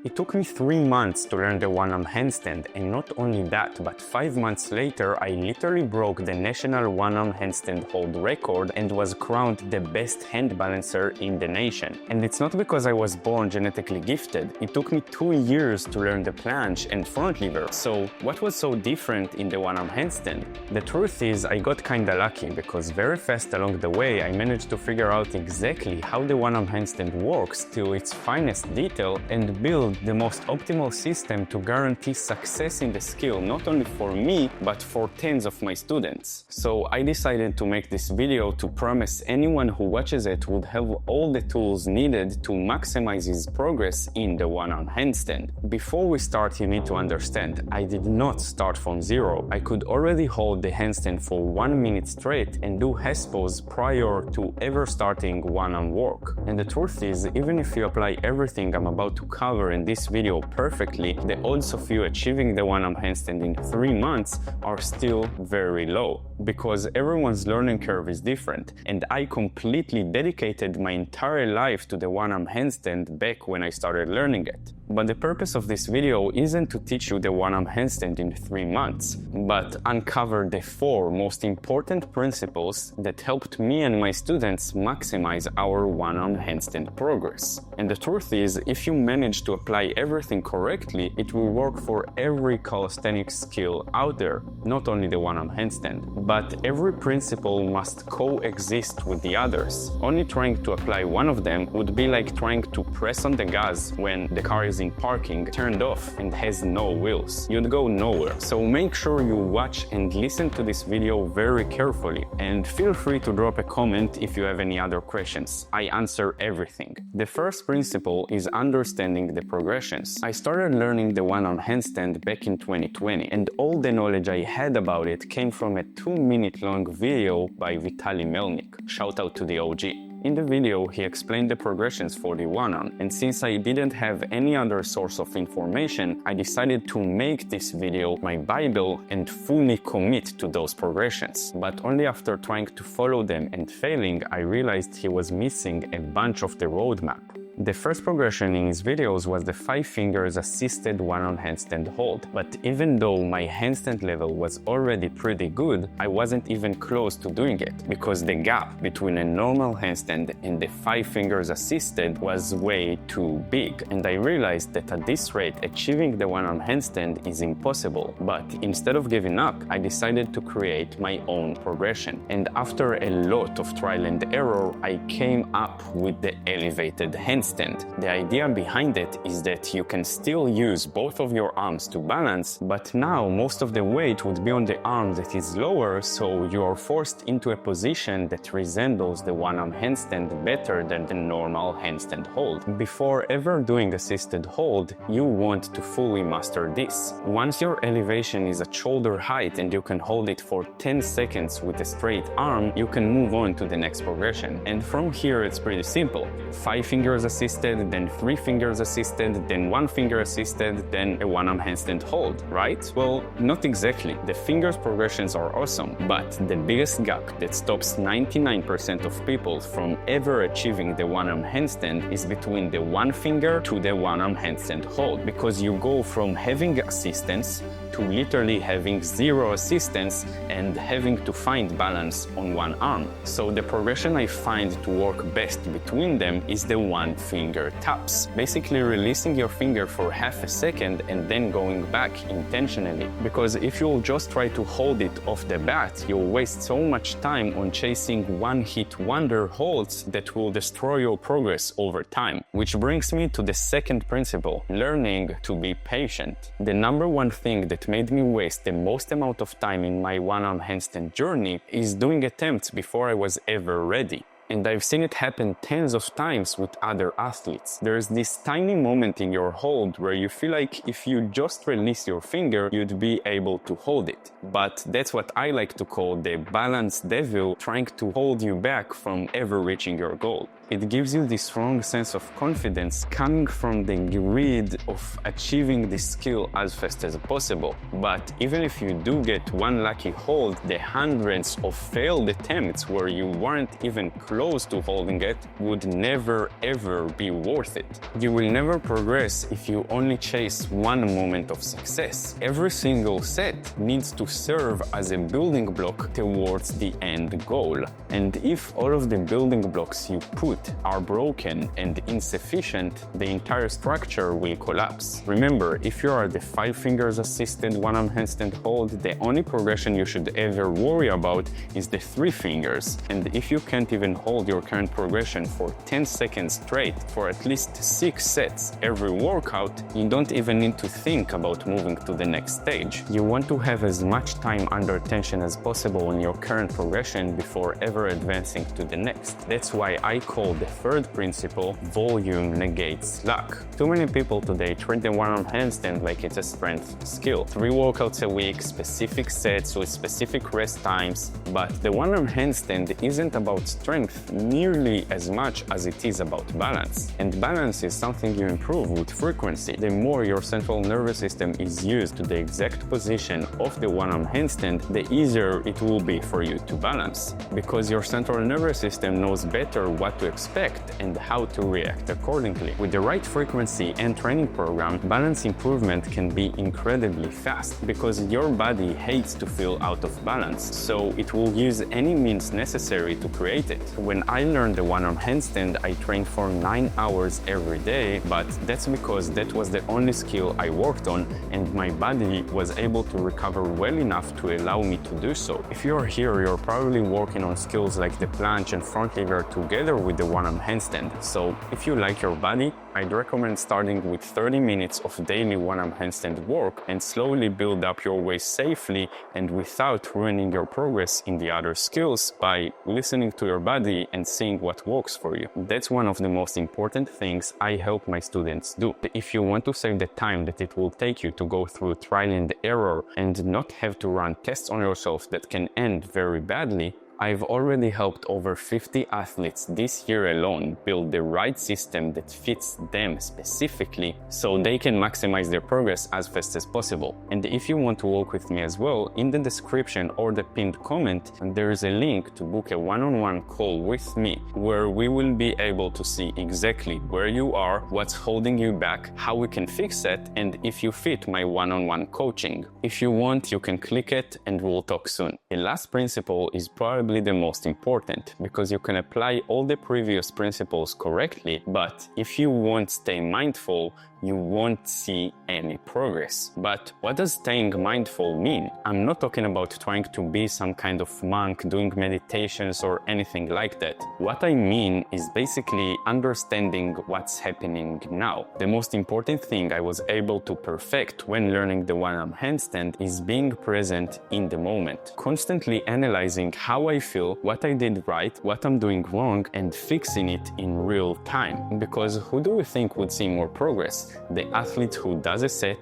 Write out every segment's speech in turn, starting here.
It took me 3 months to learn the one-arm handstand, and not only that, but 5 months later I literally broke the national one-arm handstand hold record and was crowned the best hand balancer in the nation. And it's not because I was born genetically gifted. It took me 2 years to learn the planche and front lever. So what was so different in the one-arm handstand? The truth is I got kinda lucky because very fast along the way I managed to figure out exactly how the one-arm handstand works to its finest detail and build the most optimal system to guarantee success in the skill, not only for me, but for tens of my students. So I decided to make this video to promise anyone who watches it would have all the tools needed to maximize his progress in the one-arm handstand. Before we start, you need to understand, I did not start from zero. I could already hold the handstand for 1 minute straight and do Hess pose prior to ever starting one-arm work. And the truth is, even if you apply everything I'm about to cover in this video perfectly, the odds of you achieving the one-arm handstand in 3 months are still very low, because everyone's learning curve is different, and I completely dedicated my entire life to the one-arm handstand back when I started learning it. But the purpose of this video isn't to teach you the one-arm handstand in 3 months, but uncover the 4 most important principles that helped me and my students maximize our one-arm handstand progress. And the truth is, if you manage to apply everything correctly, it will work for every calisthenics skill out there, not only the one-arm handstand. But every principle must coexist with the others. Only trying to apply one of them would be like trying to press on the gas when the car is in parking, turned off, and has no wheels. You'd go nowhere. So make sure you watch and listen to this video very carefully, and feel free to drop a comment if you have any other questions. I answer everything. The first principle is understanding the progressions. I started learning the one-arm handstand back in 2020, and all the knowledge I had about it came from a 2-minute long video by Vitaly Melnik. Shout out to the OG. In the video, he explained the progressions for the one-arm, and since I didn't have any other source of information, I decided to make this video my Bible and fully commit to those progressions. But only after trying to follow them and failing, I realized he was missing a bunch of the roadmap. The first progression in his videos was the 5 fingers assisted one-arm handstand hold, but even though my handstand level was already pretty good, I wasn't even close to doing it, because the gap between a normal handstand and the 5 fingers assisted was way too big, and I realized that at this rate achieving the one-arm handstand is impossible. But instead of giving up, I decided to create my own progression, and after a lot of trial and error, I came up with the elevated handstand. The idea behind it is that you can still use both of your arms to balance, but now most of the weight would be on the arm that is lower, so you are forced into a position that resembles the one-arm handstand better than the normal handstand hold. Before ever doing assisted hold, you want to fully master this. Once your elevation is at shoulder height and you can hold it for 10 seconds with a straight arm, you can move on to the next progression. And from here it's pretty simple. 5 fingers assisted, then 3 fingers assisted, then 1 finger assisted, then a one-arm handstand hold, right? Well, not exactly. The fingers progressions are awesome, but the biggest gap that stops 99% of people from ever achieving the one-arm handstand is between the 1 finger to the one-arm handstand hold, because you go from having assistance to literally having 0 assistance and having to find balance on one arm. So the progression I find to work best between them is the 1 finger taps, basically releasing your finger for half a second and then going back intentionally. Because if you'll just try to hold it off the bat, you'll waste so much time on chasing one-hit wonder holds that will destroy your progress over time. Which brings me to the second principle, learning to be patient. The number one thing that made me waste the most amount of time in my one-arm handstand journey is doing attempts before I was ever ready. And I've seen it happen tens of times with other athletes. There's this tiny moment in your hold where you feel like if you just release your finger, you'd be able to hold it. But that's what I like to call the balance devil trying to hold you back from ever reaching your goal. It gives you this strong sense of confidence coming from the greed of achieving this skill as fast as possible. But even if you do get one lucky hold, the hundreds of failed attempts where you weren't even close to holding it would never ever be worth it. You will never progress if you only chase one moment of success. Every single set needs to serve as a building block towards the end goal. And if all of the building blocks you put are broken and insufficient, the entire structure will collapse. Remember, if you are the 5 fingers assisted one-arm handstand hold, the only progression you should ever worry about is the 3 fingers. And if you can't even hold your current progression for 10 seconds straight for at least 6 sets every workout, you don't even need to think about moving to the next stage. You want to have as much time under tension as possible in your current progression before ever advancing to the next. That's why I call the third principle volume negates luck. Too many people today treat the one-arm handstand like it's a strength skill. 3 workouts a week, specific sets with specific rest times, but the one-arm handstand isn't about strength nearly as much as it is about balance. And balance is something you improve with frequency. The more your central nervous system is used to the exact position of the one-arm handstand, the easier it will be for you to balance. Because your central nervous system knows better what to expect and how to react accordingly. With the right frequency and training program, balance improvement can be incredibly fast because your body hates to feel out of balance, so it will use any means necessary to create it. When I learned the one-arm handstand, I trained for 9 hours every day, but that's because that was the only skill I worked on and my body was able to recover well enough to allow me to do so. If you're here, you're probably working on skills like the planche and front lever together with the one-arm handstand. So if you like your body, I'd recommend starting with 30 minutes of daily one-arm handstand work and slowly build up your way safely and without ruining your progress in the other skills by listening to your body and seeing what works for you. That's one of the most important things I help my students do. If you want to save the time that it will take you to go through trial and error and not have to run tests on yourself that can end very badly, I've already helped over 50 athletes this year alone build the right system that fits them specifically so they can maximize their progress as fast as possible. And if you want to work with me as well, in the description or the pinned comment, there is a link to book a one-on-one call with me where we will be able to see exactly where you are, what's holding you back, how we can fix it, and if you fit my one-on-one coaching. If you want, you can click it and we'll talk soon. The last principle is probably the most important because you can apply all the previous principles correctly, but if you won't stay mindful, you won't see any progress. But what does staying mindful mean? I'm not talking about trying to be some kind of monk doing meditations or anything like that. What I mean is basically understanding what's happening now. The most important thing I was able to perfect when learning the one-arm handstand is being present in the moment. Constantly analyzing how I feel, what I did right, what I'm doing wrong, and fixing it in real time. Because who do you think would see more progress? The athlete who does a set,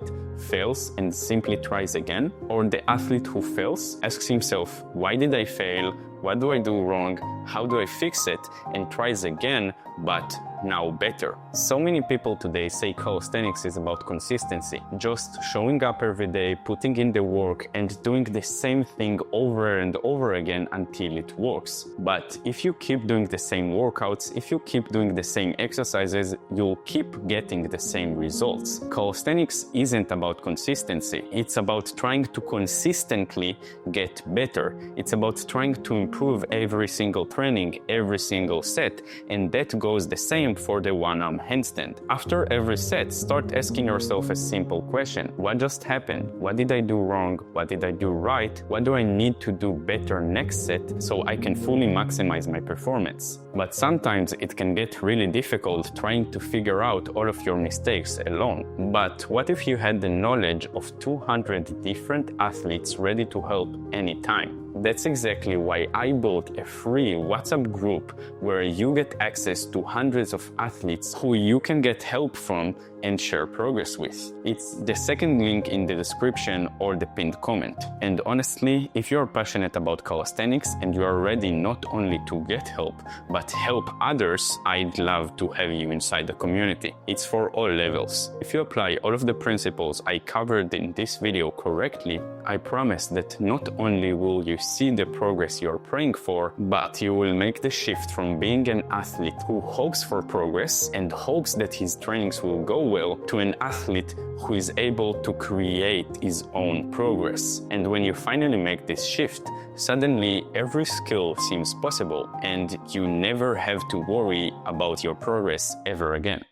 fails, and simply tries again? Or the athlete who fails, asks himself, why did I fail? What do I do wrong? How do I fix it? And tries again, but now better. So many people today say calisthenics is about consistency, just showing up every day, putting in the work, and doing the same thing over and over again until it works. But if you keep doing the same workouts, if you keep doing the same exercises, you'll keep getting the same results. Calisthenics isn't about consistency. It's about trying to consistently get better. It's about trying to improve every single training, every single set, and that goes the same for the one-arm handstand. After every set, start asking yourself a simple question. What just happened? What did I do wrong? What did I do right? What do I need to do better next set so I can fully maximize my performance? But sometimes it can get really difficult trying to figure out all of your mistakes alone. But what if you had the knowledge of 200 different athletes ready to help anytime? That's exactly why I built a free WhatsApp group where you get access to hundreds of athletes who you can get help from and share progress with. It's the second link in the description or the pinned comment. And honestly, if you're passionate about calisthenics and you are ready not only to get help, but help others, I'd love to have you inside the community. It's for all levels. If you apply all of the principles I covered in this video correctly, I promise that not only will you see the progress you're praying for, but you will make the shift from being an athlete who hopes for progress and hopes that his trainings will go well to an athlete who is able to create his own progress. And when you finally make this shift, suddenly every skill seems possible and you never have to worry about your progress ever again.